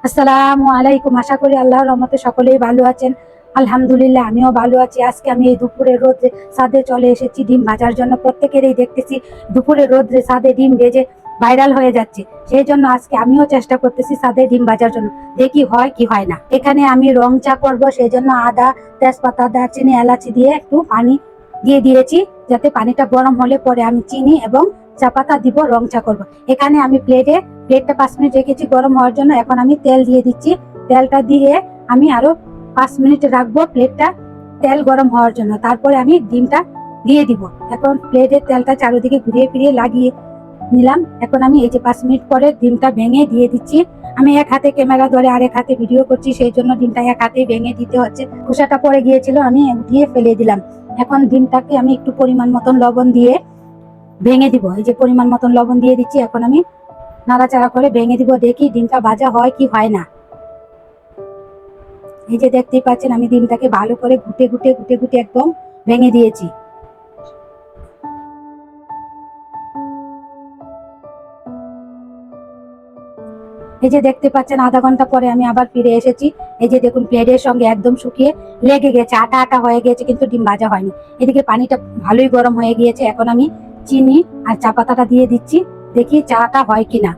আসসালামু আলাইকুম। আশা করি আল্লাহর রহমতে সকলেই ভালো আছেন। আলহামদুলিল্লাহ আমিও ভালো আছি। আজকে আমি এই দুপুরে রোদে ছাদে চলে এসেছি ডিম ভাজার জন্য। প্রত্যেকেরই দেখতেছি দুপুরে রোদে ছাদে ডিম ভেজে ভাইরাল হয়ে যাচ্ছে। সেই জন্য আজকে আমিও চেষ্টা করতেছি ছাদে ডিম ভাজার জন্য, দেখি হয় কি হয় না। এখানে আমি রং চা করবো, সেই জন্য আদা, তেজপাতা, দারচিনি, এলাচি দিয়ে একটু পানি দিয়ে দিয়েছি, যাতে পানিটা গরম হলে পরে আমি চিনি এবং চা পাতা দিব, রং চা করবো। এখানে আমি প্লেটটা 5 মিনিট রেখেছি গরম হওয়ার জন্য। এখন আমি তেল দিয়ে দিচ্ছি। তেলটা দিয়ে আমি আরো 5 মিনিট রাখবো প্লেটটা তেল গরম হওয়ার জন্য। তারপরে আমি ডিমটা দিয়ে দিব। এখন প্লেটের তেলটা চারিদিকে ঘুরিয়ে ফিরিয়ে লাগিয়ে নিলাম। এখন আমি এই যে 5 মিনিট পরে ডিমটা ভেঙে দিয়ে দিচ্ছি। আমি এক হাতে ক্যামেরা ধরে আরেক হাতে ভিডিও করছি, সেই জন্য ডিমটা এক হাতেই ভেঙে দিতে হচ্ছে। খোসাটা পড়ে গিয়েছিল, আমি উঠিয়ে ফেলে দিলাম। এখন ডিমটাকে আমি একটু পরিমাণ মতন লবণ দিয়ে ভেঙে দিব। এই যে পরিমাণ মতন লবণ দিয়ে দিচ্ছি। এখন আমি নাড়াচাড়া করে ভেঙে দিব, দেখি ডিমটা ভাজা হয় কি হয় না। এই যে দেখতেই পাচ্ছেন আমি ডিমটাকে ভালো করে ঘুটে ঘুটে ঘুটে ঘুটে একদম ভেঙে দিয়েছি। এই যে দেখতে পাচ্ছেন আধা ঘন্টা পরে আমি আবার ফিরে এসেছি। এই যে দেখুন প্লেটের সঙ্গে একদম শুকিয়ে লেগে গেছে, আটা আটা হয়ে গেছে, কিন্তু ডিম ভাজা হয়নি। এদিকে পানিটা ভালোই গরম হয়ে গিয়েছে। এখন আমি চিনি আর চা পাতাটা দিয়ে দিচ্ছি, দেখি চাটা হয় কিনা।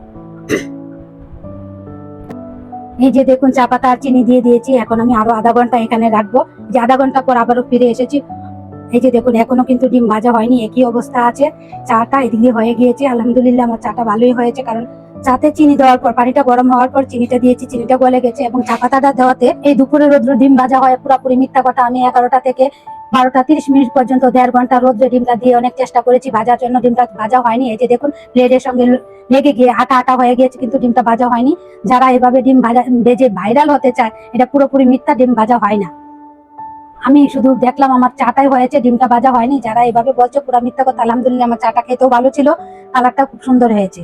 এই যে দেখুন চা পাতা আর চিনি দিয়ে দিয়েছি। এখন আমি আরো আধা ঘন্টা এখানে রাখবো। যে আধা ঘন্টা পর আবারও ফিরে এসেছি। এই যে দেখুন এখনো কিন্তু ডিম ভাজা হয়নি, একই অবস্থা আছে। চাটা এদিকে হয়ে গিয়েছে। আলহামদুলিল্লাহ আমার চাটা ভালোই হয়েছে, কারণ চাতে চিনি দেওয়ার পর পানিটা গরম হওয়ার পর চিনিটা দিয়েছি, চিনিটা গলে গেছে। এবং চা পাতাটা দেওয়াতে এই দুপুরে রোদ্র ডিম ভাজা হয় পুরোপুরি মিথ্যা কথা। আমি 11টা থেকে 12টা 30 মিনিট পর্যন্ত 1.5 ঘন্টা রোদ্রে ডিমটা দিয়ে অনেক চেষ্টা করেছি ভাজার জন্য, ডিমটা ভাজা হয়নি। এই যে দেখুন প্লেটের সঙ্গে লেগে গিয়ে আটা আটা হয়ে গিয়েছে, কিন্তু ডিমটা ভাজা হয়নি। যারা এভাবে ডিম ভাজা ভেজে ভাইরাল হতে চায়, এটা পুরোপুরি মিথ্যা, ডিম ভাজা হয় না। আমি শুধু দেখলাম আমার চাটাই হয়েছে, ডিমটা ভাজা হয়নি। যারা এভাবে বলছে পুরো মিথ্যা কথা। আলহামদুলিল্লাহ আমার চাটা খেতেও ভালো ছিল, কালারটা খুব সুন্দর হয়েছে।